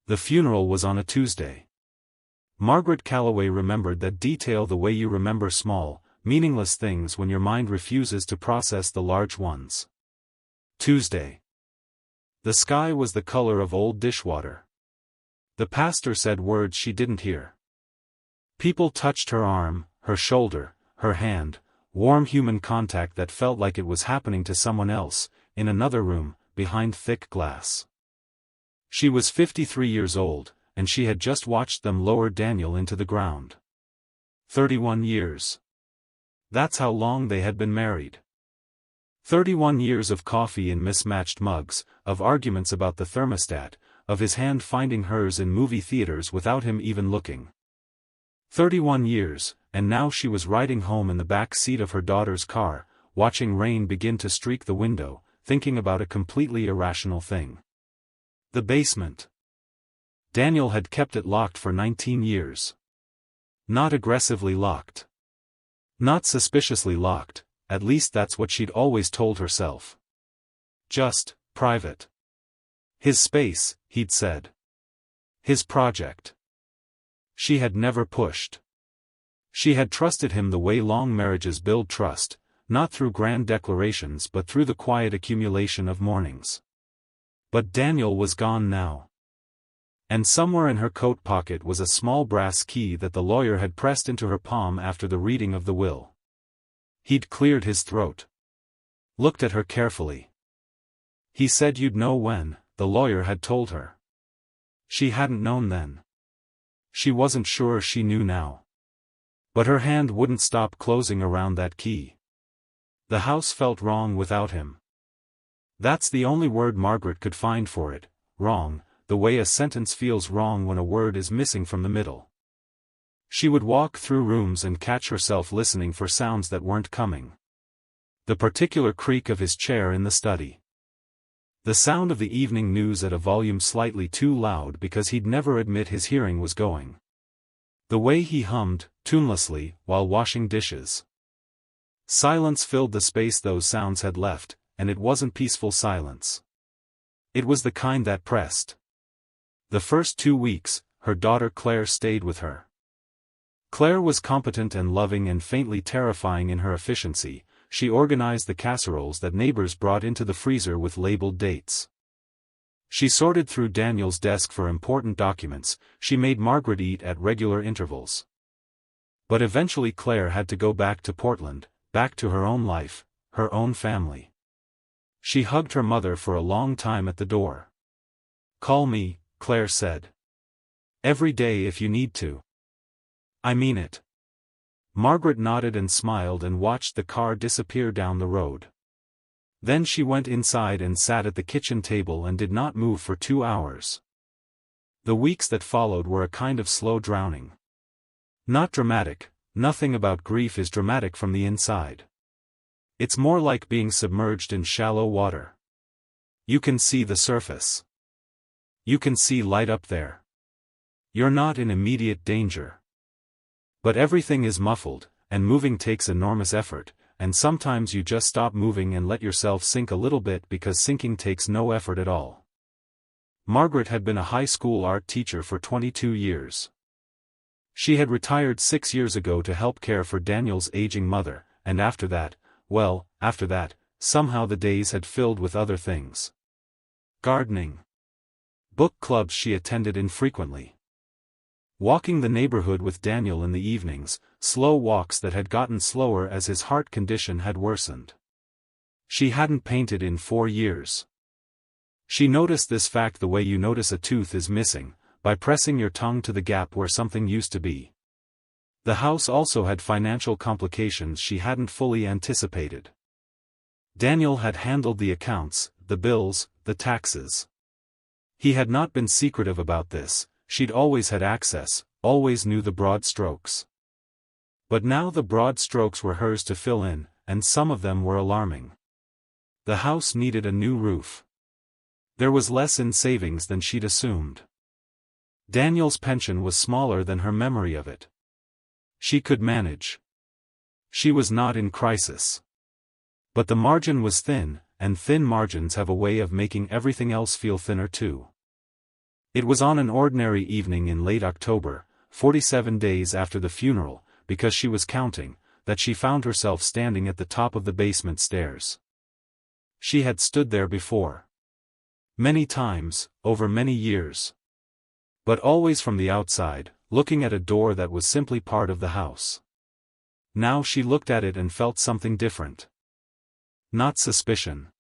The funeral was on a Tuesday. Margaret Calloway remembered that detail the way you remember small, meaningless things when your mind refuses to process the large ones. Tuesday. The sky was the color of old dishwater. The pastor said words she didn't hear. People touched her arm, her shoulder, her hand, warm human contact that felt like it was happening to someone else, in another room, behind thick glass. She was 53 years old, and she had just watched them lower Daniel into the ground. 31 years. That's how long they had been married. 31 years of coffee in mismatched mugs, of arguments about the thermostat, of his hand finding hers in movie theaters without him even looking. 31 years, and now she was riding home in the back seat of her daughter's car, watching rain begin to streak the window, thinking about a completely irrational thing. The basement. Daniel had kept it locked for 19 years. Not aggressively locked. Not suspiciously locked, at least that's what she'd always told herself. Just, private. His space, he'd said. His project. She had never pushed. She had trusted him the way long marriages build trust, not through grand declarations but through the quiet accumulation of mornings. But Daniel was gone now. And somewhere in her coat pocket was a small brass key that the lawyer had pressed into her palm after the reading of the will. He'd cleared his throat. Looked at her carefully. He said you'd know when, the lawyer had told her. She hadn't known then. She wasn't sure she knew now. But her hand wouldn't stop closing around that key. The house felt wrong without him. That's the only word Margaret could find for it, wrong, the way a sentence feels wrong when a word is missing from the middle. She would walk through rooms and catch herself listening for sounds that weren't coming. The particular creak of his chair in the study. The sound of the evening news at a volume slightly too loud because he'd never admit his hearing was going. The way he hummed, tunelessly, while washing dishes. Silence filled the space those sounds had left, and it wasn't peaceful silence. It was the kind that pressed. The first 2 weeks, her daughter Claire stayed with her. Claire was competent and loving and faintly terrifying in her efficiency. She organized the casseroles that neighbors brought into the freezer with labeled dates. She sorted through Daniel's desk for important documents. She made Margaret eat at regular intervals. But eventually Claire had to go back to Portland, back to her own life, her own family. She hugged her mother for a long time at the door. "Call me," Claire said. "Every day if you need to." "I mean it." Margaret nodded and smiled and watched the car disappear down the road. Then she went inside and sat at the kitchen table and did not move for 2 hours. The weeks that followed were a kind of slow drowning. Not dramatic, nothing about grief is dramatic from the inside. It's more like being submerged in shallow water. You can see the surface. You can see light up there. You're not in immediate danger. But everything is muffled, and moving takes enormous effort, and sometimes you just stop moving and let yourself sink a little bit because sinking takes no effort at all. Margaret had been a high school art teacher for 22 years. She had retired 6 years ago to help care for Daniel's aging mother, and after that, somehow the days had filled with other things. Gardening. Book clubs she attended infrequently. Walking the neighborhood with Daniel in the evenings, slow walks that had gotten slower as his heart condition had worsened. She hadn't painted in 4 years. She noticed this fact the way you notice a tooth is missing, by pressing your tongue to the gap where something used to be. The house also had financial complications she hadn't fully anticipated. Daniel had handled the accounts, the bills, the taxes. He had not been secretive about this. She'd always had access, always knew the broad strokes. But now the broad strokes were hers to fill in, and some of them were alarming. The house needed a new roof. There was less in savings than she'd assumed. Daniel's pension was smaller than her memory of it. She could manage. She was not in crisis. But the margin was thin, and thin margins have a way of making everything else feel thinner too. It was on an ordinary evening in late October, 47 days after the funeral, because she was counting, that she found herself standing at the top of the basement stairs. She had stood there before. Many times, over many years. But always from the outside, looking at a door that was simply part of the house. Now she looked at it and felt something different. Not suspicion.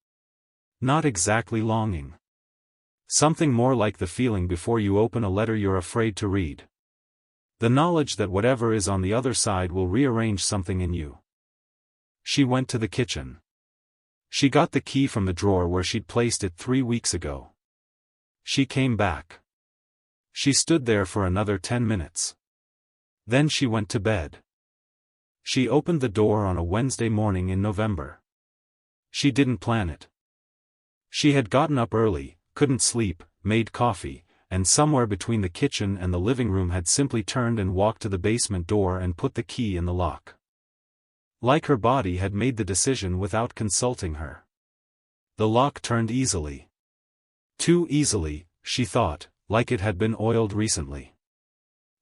Not exactly longing. Something more like the feeling before you open a letter you're afraid to read. The knowledge that whatever is on the other side will rearrange something in you. She went to the kitchen. She got the key from the drawer where she'd placed it 3 weeks ago. She came back. She stood there for another 10 minutes. Then she went to bed. She opened the door on a Wednesday morning in November. She didn't plan it. She had gotten up early, couldn't sleep, made coffee, and somewhere between the kitchen and the living room had simply turned and walked to the basement door and put the key in the lock. Like her body had made the decision without consulting her. The lock turned easily. Too easily, she thought, like it had been oiled recently.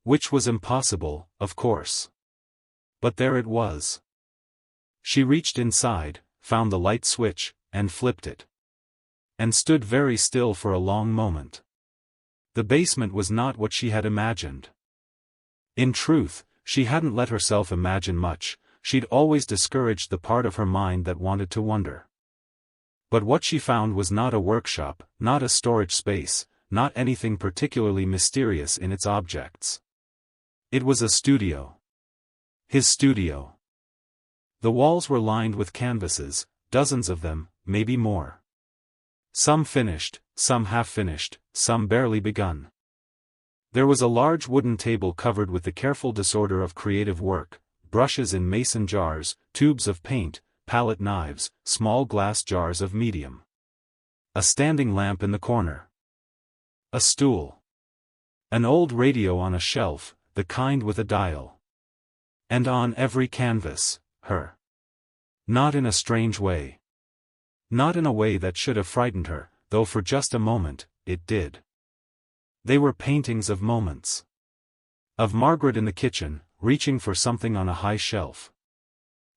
Which was impossible, of course. But there it was. She reached inside, found the light switch, and flipped it. And stood very still for a long moment. The basement was not what she had imagined. In truth, she hadn't let herself imagine much, she'd always discouraged the part of her mind that wanted to wonder. But what she found was not a workshop, not a storage space, not anything particularly mysterious in its objects. It was a studio. His studio. The walls were lined with canvases, dozens of them, maybe more. Some finished, some half-finished, some barely begun. There was a large wooden table covered with the careful disorder of creative work, brushes in mason jars, tubes of paint, palette knives, small glass jars of medium. A standing lamp in the corner. A stool. An old radio on a shelf, the kind with a dial. And on every canvas, her. Not in a strange way. Not in a way that should have frightened her, though for just a moment, it did. They were paintings of moments. Of Margaret in the kitchen, reaching for something on a high shelf.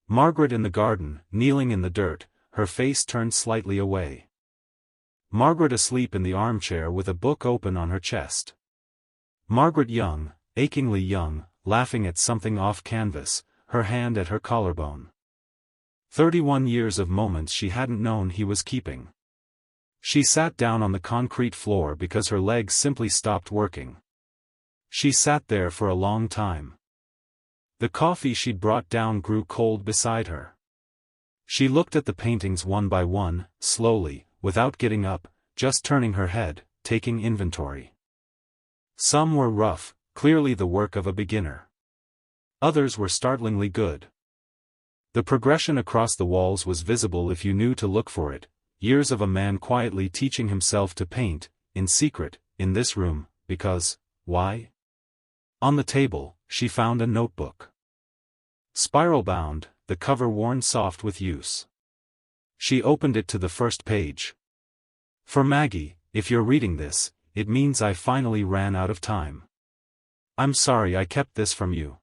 Margaret in the garden, kneeling in the dirt, her face turned slightly away. Margaret asleep in the armchair with a book open on her chest. Margaret young, achingly young, laughing at something off canvas, her hand at her collarbone. 31 years of moments she hadn't known he was keeping. She sat down on the concrete floor because her legs simply stopped working. She sat there for a long time. The coffee she'd brought down grew cold beside her. She looked at the paintings one by one, slowly, without getting up, just turning her head, taking inventory. Some were rough, clearly the work of a beginner. Others were startlingly good. The progression across the walls was visible if you knew to look for it, years of a man quietly teaching himself to paint, in secret, in this room, because, why? On the table, she found a notebook. Spiral-bound, the cover worn soft with use. She opened it to the first page. For Maggie, if you're reading this, it means I finally ran out of time. I'm sorry I kept this from you.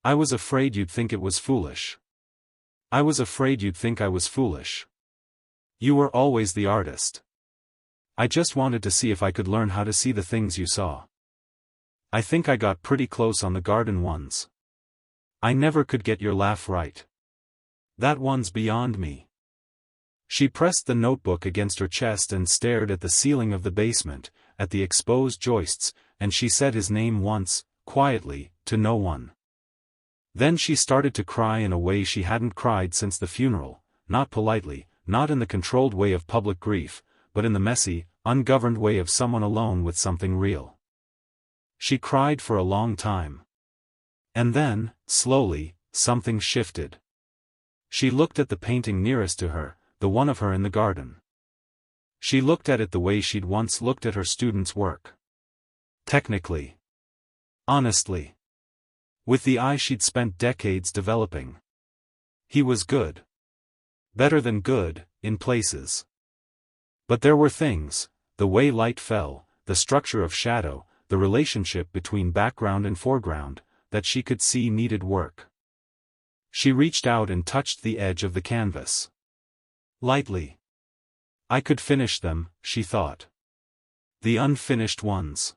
I was afraid you'd think it was foolish. I was afraid you'd think I was foolish. You were always the artist. I just wanted to see if I could learn how to see the things you saw. I think I got pretty close on the garden ones. I never could get your laugh right. That one's beyond me. She pressed the notebook against her chest and stared at the ceiling of the basement, at the exposed joists, and she said his name once, quietly, to no one. Then she started to cry in a way she hadn't cried since the funeral, not politely, not in the controlled way of public grief, but in the messy, ungoverned way of someone alone with something real. She cried for a long time. And then, slowly, something shifted. She looked at the painting nearest to her, the one of her in the garden. She looked at it the way she'd once looked at her students' work. Technically. Honestly. With the eye she'd spent decades developing. He was good. Better than good, in places. But there were things, the way light fell, the structure of shadow, the relationship between background and foreground, that she could see needed work. She reached out and touched the edge of the canvas. Lightly. I could finish them, she thought. The unfinished ones.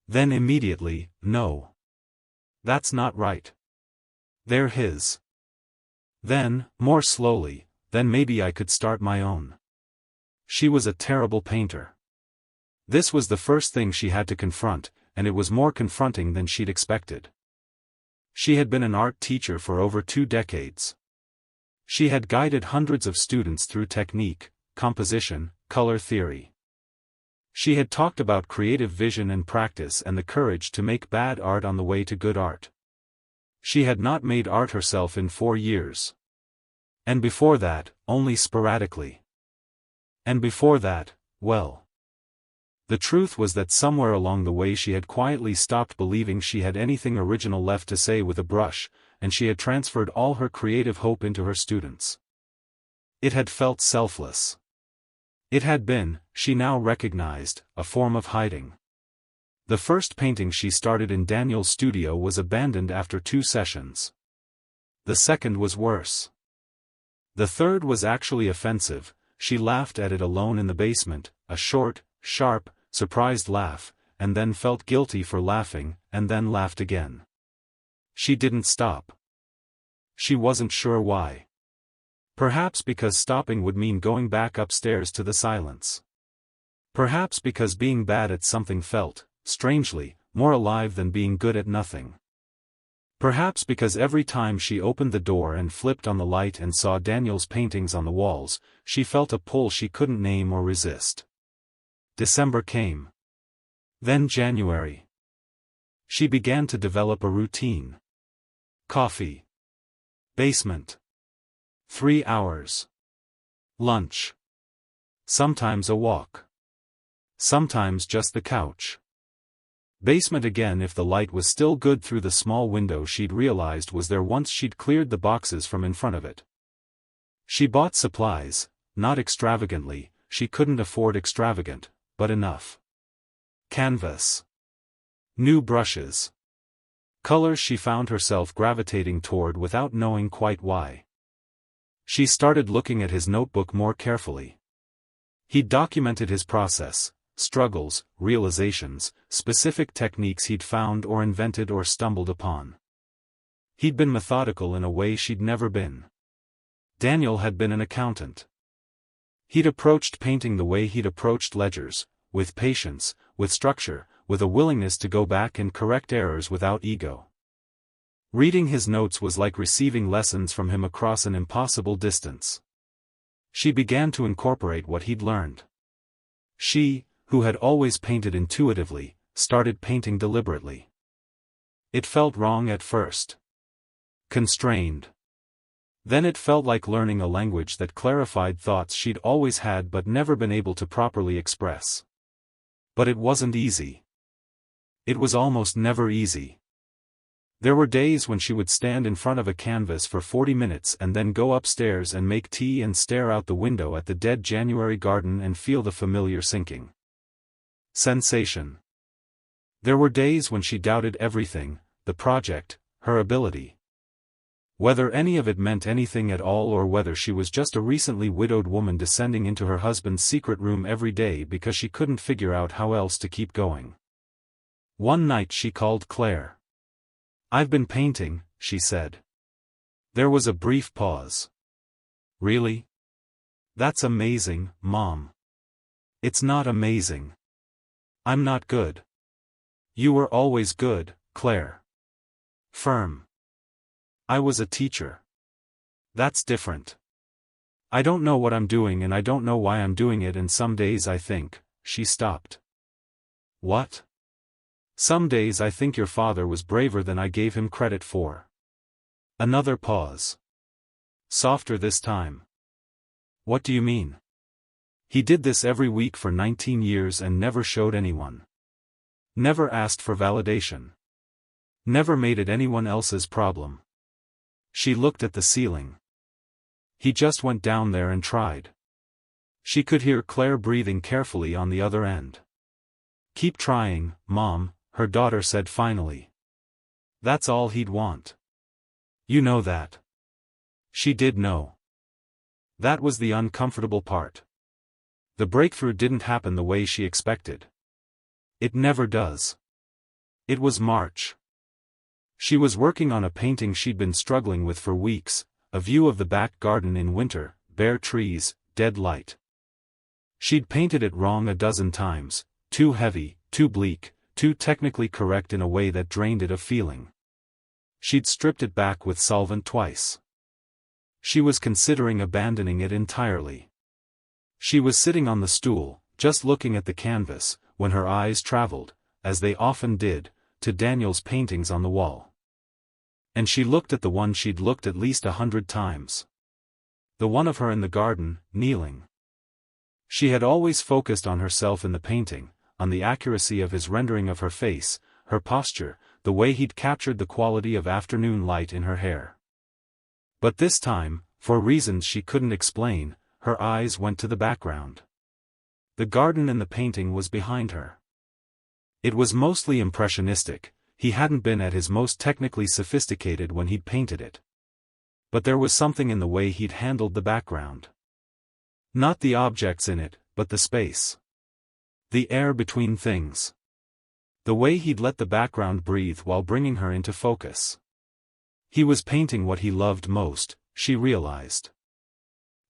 Then immediately, no. That's not right. They're his. Then, more slowly, then maybe I could start my own. She was a terrible painter. This was the first thing she had to confront, and it was more confronting than she'd expected. She had been an art teacher for over 2 decades. She had guided hundreds of students through technique, composition, color theory. She had talked about creative vision and practice and the courage to make bad art on the way to good art. She had not made art herself in 4 years. And before that, only sporadically. And before that, well. The truth was that somewhere along the way she had quietly stopped believing she had anything original left to say with a brush, and she had transferred all her creative hope into her students. It had felt selfless. It had been, she now recognized, a form of hiding. The first painting she started in Daniel's studio was abandoned after 2 sessions. The second was worse. The third was actually offensive. She laughed at it alone in the basement, a short, sharp, surprised laugh, and then felt guilty for laughing, and then laughed again. She didn't stop. She wasn't sure why. Perhaps because stopping would mean going back upstairs to the silence. Perhaps because being bad at something felt, strangely, more alive than being good at nothing. Perhaps because every time she opened the door and flipped on the light and saw Daniel's paintings on the walls, she felt a pull she couldn't name or resist. December came. Then January. She began to develop a routine. Coffee. Basement. 3 hours. Lunch. Sometimes a walk. Sometimes just the couch. Basement again if the light was still good through the small window she'd realized was there once she'd cleared the boxes from in front of it. She bought supplies, not extravagantly, she couldn't afford extravagant, but enough. Canvas. New brushes. Colors she found herself gravitating toward without knowing quite why. She started looking at his notebook more carefully. He'd documented his process, struggles, realizations, specific techniques he'd found or invented or stumbled upon. He'd been methodical in a way she'd never been. Daniel had been an accountant. He'd approached painting the way he'd approached ledgers, with patience, with structure, with a willingness to go back and correct errors without ego. Reading his notes was like receiving lessons from him across an impossible distance. She began to incorporate what he'd learned. She, who had always painted intuitively, started painting deliberately. It felt wrong at first. Constrained. Then it felt like learning a language that clarified thoughts she'd always had but never been able to properly express. But it wasn't easy. It was almost never easy. There were days when she would stand in front of a canvas for 40 minutes and then go upstairs and make tea and stare out the window at the dead January garden and feel the familiar sinking sensation. There were days when she doubted everything, the project, her ability. Whether any of it meant anything at all or whether she was just a recently widowed woman descending into her husband's secret room every day because she couldn't figure out how else to keep going. One night she called Claire. "I've been painting," she said. There was a brief pause. "Really? That's amazing, Mom." "It's not amazing. I'm not good." "You were always good, Claire." Firm. "I was a teacher." "That's different. I don't know what I'm doing and I don't know why I'm doing it and some days I think," she stopped. "What?" "Some days I think your father was braver than I gave him credit for." Another pause. Softer this time. "What do you mean?" "He did this every week for 19 years and never showed anyone. Never asked for validation. Never made it anyone else's problem." She looked at the ceiling. "He just went down there and tried." She could hear Claire breathing carefully on the other end. Keep trying, Mom, her daughter said finally. That's all he'd want. You know that. She did know. That was the uncomfortable part. The breakthrough didn't happen the way she expected. It never does. It was March. She was working on a painting she'd been struggling with for weeks, a view of the back garden in winter, bare trees, dead light. She'd painted it wrong a dozen times, too heavy, too bleak, too technically correct in a way that drained it of feeling. She'd stripped it back with solvent twice. She was considering abandoning it entirely. She was sitting on the stool, just looking at the canvas, when her eyes traveled, as they often did, to Daniel's paintings on the wall. And she looked at the one she'd looked at least 100 times. The one of her in the garden, kneeling. She had always focused on herself in the painting, on the accuracy of his rendering of her face, her posture, the way he'd captured the quality of afternoon light in her hair. But this time, for reasons she couldn't explain, her eyes went to the background. The garden in the painting was behind her. It was mostly impressionistic, he hadn't been at his most technically sophisticated when he'd painted it. But there was something in the way he'd handled the background. Not the objects in it, but the space. The air between things. The way he'd let the background breathe while bringing her into focus. He was painting what he loved most, she realized.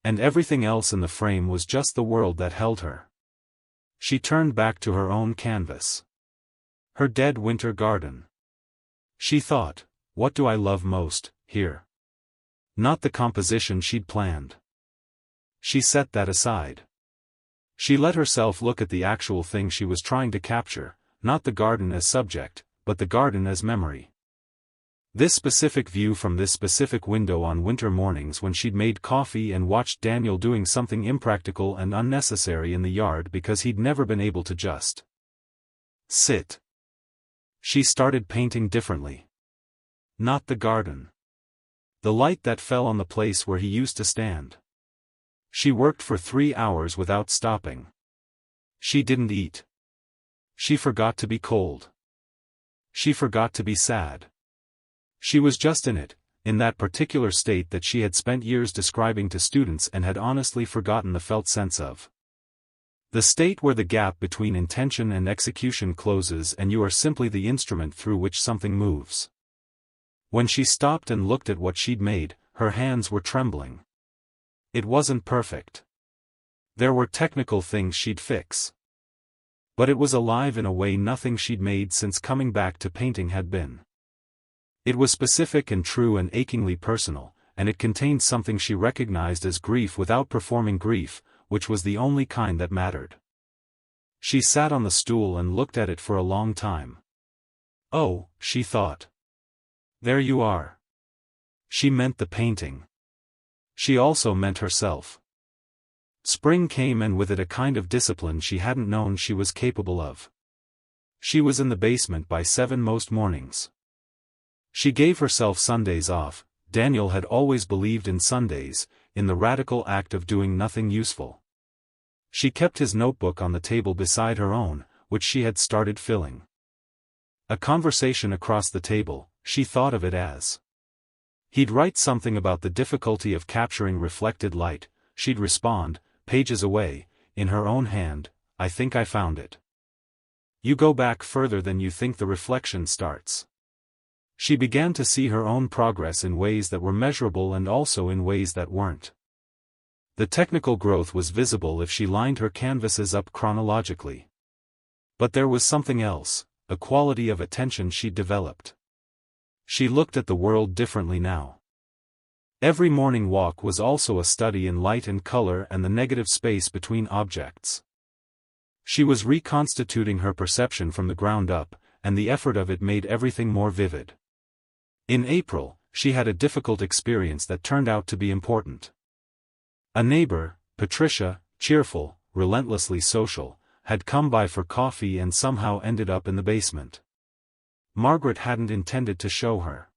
And everything else in the frame was just the world that held her. She turned back to her own canvas. Her dead winter garden. She thought, what do I love most, here? Not the composition she'd planned. She set that aside. She let herself look at the actual thing she was trying to capture, not the garden as subject, but the garden as memory. This specific view from this specific window on winter mornings when she'd made coffee and watched Daniel doing something impractical and unnecessary in the yard because he'd never been able to just sit. She started painting differently. Not the garden. The light that fell on the place where he used to stand. She worked for 3 hours without stopping. She didn't eat. She forgot to be cold. She forgot to be sad. She was just in it, in that particular state that she had spent years describing to students and had honestly forgotten the felt sense of. The state where the gap between intention and execution closes and you are simply the instrument through which something moves. When she stopped and looked at what she'd made, her hands were trembling. It wasn't perfect. There were technical things she'd fix. But it was alive in a way nothing she'd made since coming back to painting had been. It was specific and true and achingly personal, and it contained something she recognized as grief without performing grief, which was the only kind that mattered. She sat on the stool and looked at it for a long time. Oh, she thought. There you are. She meant the painting. She also meant herself. Spring came and with it a kind of discipline she hadn't known she was capable of. She was in the basement by 7 most mornings. She gave herself Sundays off. Daniel had always believed in Sundays, in the radical act of doing nothing useful. She kept his notebook on the table beside her own, which she had started filling. A conversation across the table, she thought of it as. He'd write something about the difficulty of capturing reflected light, she'd respond, pages away, in her own hand, I think I found it. You go back further than you think the reflection starts. She began to see her own progress in ways that were measurable and also in ways that weren't. The technical growth was visible if she lined her canvases up chronologically. But there was something else, a quality of attention she'd developed. She looked at the world differently now. Every morning walk was also a study in light and color and the negative space between objects. She was reconstituting her perception from the ground up, and the effort of it made everything more vivid. In April, she had a difficult experience that turned out to be important. A neighbor, Patricia, cheerful, relentlessly social, had come by for coffee and somehow ended up in the basement. Margaret hadn't intended to show her.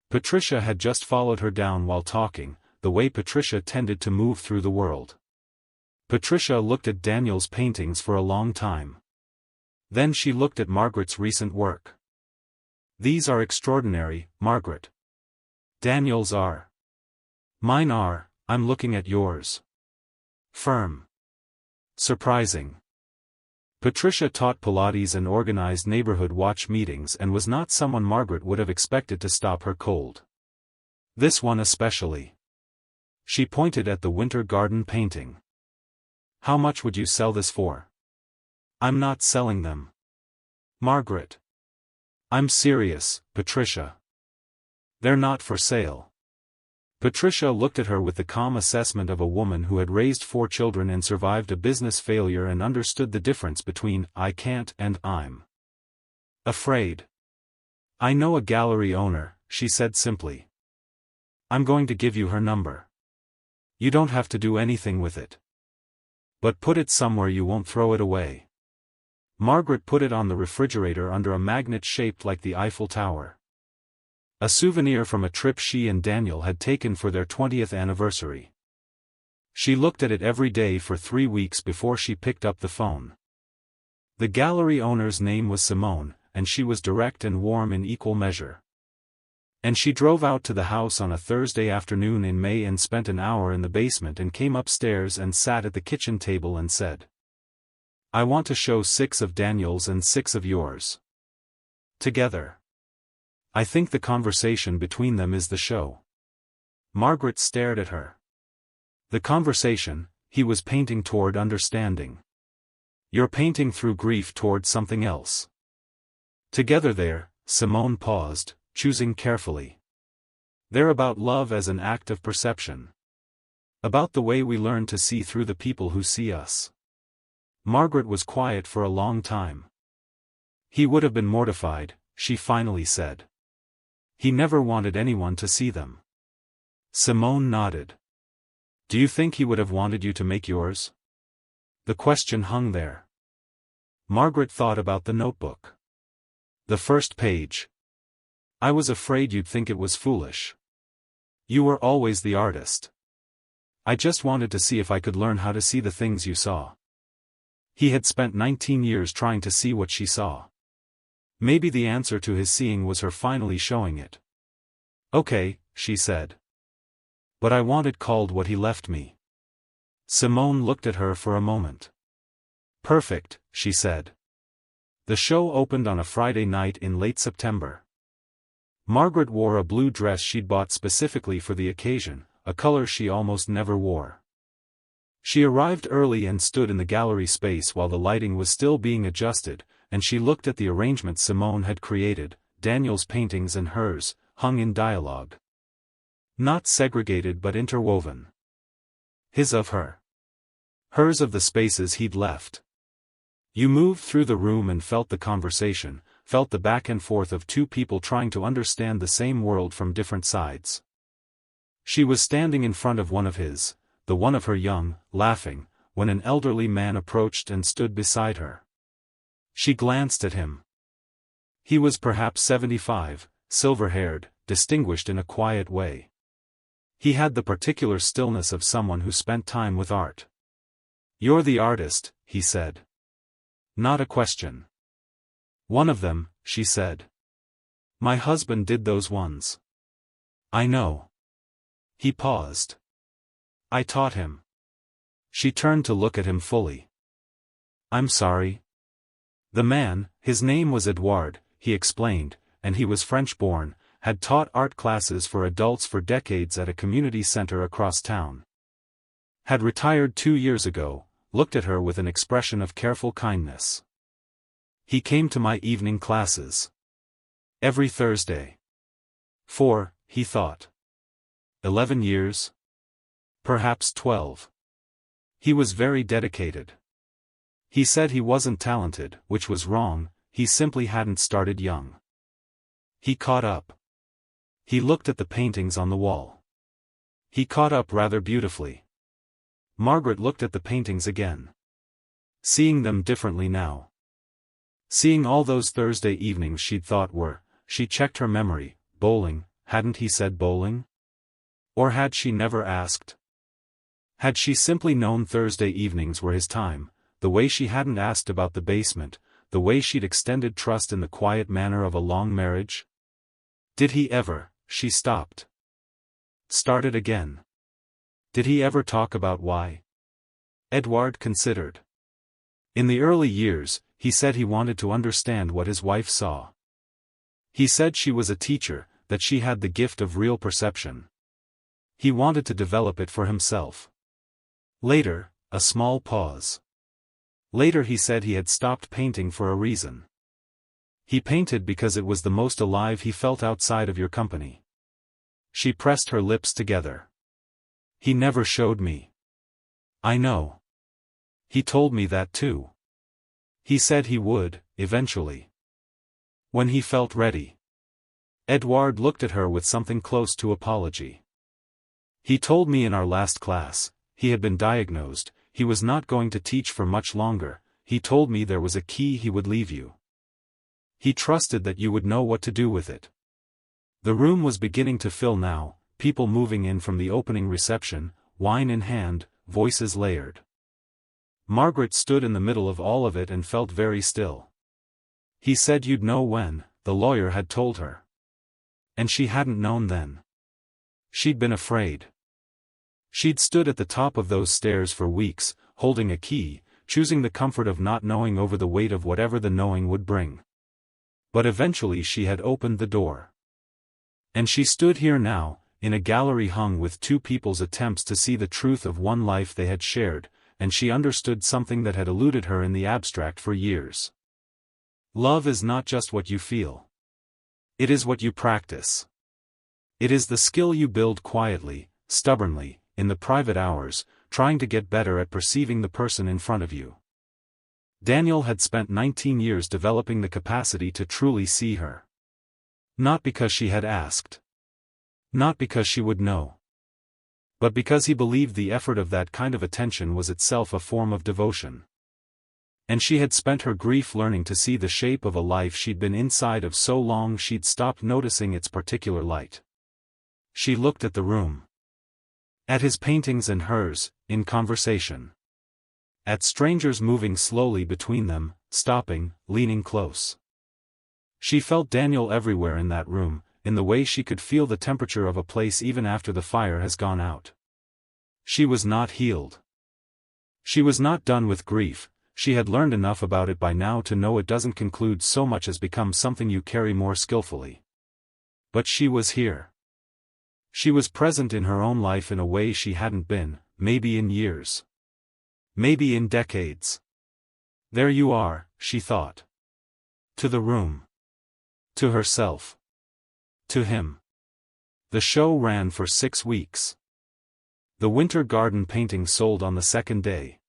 Patricia had just followed her down while talking, the way Patricia tended to move through the world. Patricia looked at Daniel's paintings for a long time. Then she looked at Margaret's recent work. These are extraordinary, Margaret. Daniel's are. Mine are, I'm looking at yours. Firm. Surprising. Patricia taught Pilates and organized neighborhood watch meetings and was not someone Margaret would have expected to stop her cold. This one especially. She pointed at the winter garden painting. How much would you sell this for? I'm not selling them. Margaret. I'm serious, Patricia. They're not for sale. Patricia looked at her with the calm assessment of a woman who had raised 4 children and survived a business failure and understood the difference between I can't and I'm afraid. I know a gallery owner, she said simply. I'm going to give you her number. You don't have to do anything with it. But put it somewhere you won't throw it away. Margaret put it on the refrigerator under a magnet shaped like the Eiffel Tower. A souvenir from a trip she and Daniel had taken for their 20th anniversary. She looked at it every day for 3 weeks before she picked up the phone. The gallery owner's name was Simone, and she was direct and warm in equal measure. And she drove out to the house on a Thursday afternoon in May and spent an hour in the basement and came upstairs and sat at the kitchen table and said, I want to show 6 of Daniel's and 6 of yours. Together. I think the conversation between them is the show. Margaret stared at her. The conversation, he was painting toward understanding. You're painting through grief toward something else. Together there, Simone paused, choosing carefully. They're about love as an act of perception. About the way we learn to see through the people who see us. Margaret was quiet for a long time. He would have been mortified, she finally said. He never wanted anyone to see them. Simone nodded. Do you think he would have wanted you to make yours? The question hung there. Margaret thought about the notebook. The first page. I was afraid you'd think it was foolish. You were always the artist. I just wanted to see if I could learn how to see the things you saw. He had spent 19 years trying to see what she saw. Maybe the answer to his seeing was her finally showing it. Okay, she said. But I want it called What He Left Me. Simone looked at her for a moment. Perfect, she said. The show opened on a Friday night in late September. Margaret wore a blue dress she'd bought specifically for the occasion, a color she almost never wore. She arrived early and stood in the gallery space while the lighting was still being adjusted, and she looked at the arrangement Simone had created, Daniel's paintings and hers, hung in dialogue. Not segregated but interwoven. His of her. Hers of the spaces he'd left. You moved through the room and felt the conversation, felt the back and forth of 2 people trying to understand the same world from different sides. She was standing in front of one of his, the one of her young, laughing, when an elderly man approached and stood beside her. She glanced at him. He was perhaps 75, silver-haired, distinguished in a quiet way. He had the particular stillness of someone who spent time with art. You're the artist, he said. Not a question. One of them, she said. My husband did those ones. I know. He paused. I taught him. She turned to look at him fully. I'm sorry. The man, his name was Edouard, he explained, and he was French-born, had taught art classes for adults for decades at a community center across town. Had retired 2 years ago, looked at her with an expression of careful kindness. He came to my evening classes. Every Thursday. For, he thought. 11 years? Perhaps 12. He was very dedicated. He said he wasn't talented, which was wrong, he simply hadn't started young. He caught up. He looked at the paintings on the wall. He caught up rather beautifully. Margaret looked at the paintings again. Seeing them differently now. Seeing all those Thursday evenings she'd thought were, she checked her memory, bowling, hadn't he said bowling? Or had she never asked? Had she simply known Thursday evenings were his time, the way she hadn't asked about the basement, the way she'd extended trust in the quiet manner of a long marriage? Did he ever? She stopped. Started again. Did he ever talk about why? Edward considered. In the early years, he said he wanted to understand what his wife saw. He said she was a teacher, that she had the gift of real perception. He wanted to develop it for himself. Later, a small pause. Later he said he had stopped painting for a reason. He painted because it was the most alive he felt outside of your company. She pressed her lips together. He never showed me. I know. He told me that too. He said he would, eventually. When he felt ready. Edward looked at her with something close to apology. He told me in our last class, he had been diagnosed, he was not going to teach for much longer, he told me there was a key he would leave you. He trusted that you would know what to do with it. The room was beginning to fill now, people moving in from the opening reception, wine in hand, voices layered. Margaret stood in the middle of all of it and felt very still. He said you'd know when, the lawyer had told her. And she hadn't known then. She'd been afraid. She'd stood at the top of those stairs for weeks, holding a key, choosing the comfort of not knowing over the weight of whatever the knowing would bring. But eventually she had opened the door. And she stood here now, in a gallery hung with two people's attempts to see the truth of one life they had shared, and she understood something that had eluded her in the abstract for years. Love is not just what you feel. It is what you practice. It is the skill you build quietly, stubbornly, in the private hours, trying to get better at perceiving the person in front of you. Daniel had spent 19 years developing the capacity to truly see her. Not because she had asked. Not because she would know. But because he believed the effort of that kind of attention was itself a form of devotion. And she had spent her grief learning to see the shape of a life she'd been inside of so long she'd stopped noticing its particular light. She looked at the room. At his paintings and hers, in conversation. At strangers moving slowly between them, stopping, leaning close. She felt Daniel everywhere in that room, in the way she could feel the temperature of a place even after the fire has gone out. She was not healed. She was not done with grief, she had learned enough about it by now to know it doesn't conclude so much as become something you carry more skillfully. But she was here. She was present in her own life in a way she hadn't been, maybe in years. Maybe in decades. There you are, she thought. To the room. To herself. To him. The show ran for 6 weeks. The winter garden painting sold on the second day.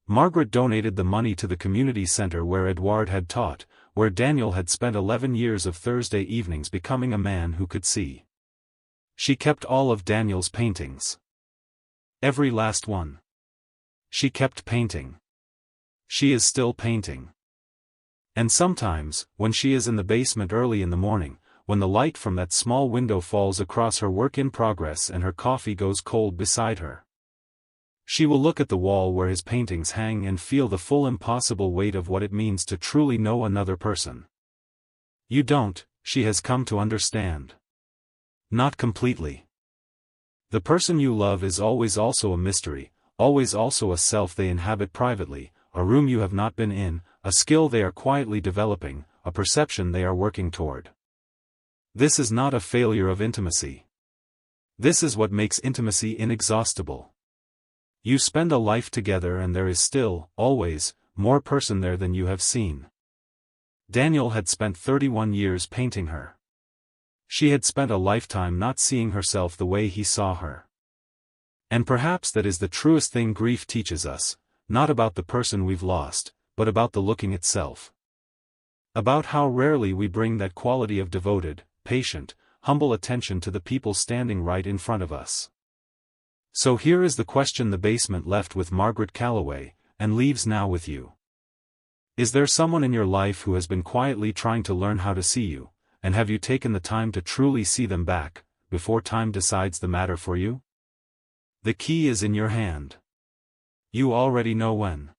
Margaret donated the money to the community center where Edward had taught, where Daniel had spent 11 years of Thursday evenings becoming a man who could see. She kept all of Daniel's paintings. Every last one. She kept painting. She is still painting. And sometimes, when she is in the basement early in the morning, when the light from that small window falls across her work in progress and her coffee goes cold beside her, she will look at the wall where his paintings hang and feel the full impossible weight of what it means to truly know another person. You don't, she has come to understand. Not completely. The person you love is always also a mystery, always also a self they inhabit privately, a room you have not been in, a skill they are quietly developing, a perception they are working toward. This is not a failure of intimacy. This is what makes intimacy inexhaustible. You spend a life together and there is still, always, more person there than you have seen. Daniel had spent 31 years painting her. She had spent a lifetime not seeing herself the way he saw her. And perhaps that is the truest thing grief teaches us, not about the person we've lost, but about the looking itself. About how rarely we bring that quality of devoted, patient, humble attention to the people standing right in front of us. So here is the question the basement left with Margaret Calloway, and leaves now with you. Is there someone in your life who has been quietly trying to learn how to see you, and have you taken the time to truly see them back, before time decides the matter for you? The key is in your hand. You already know when.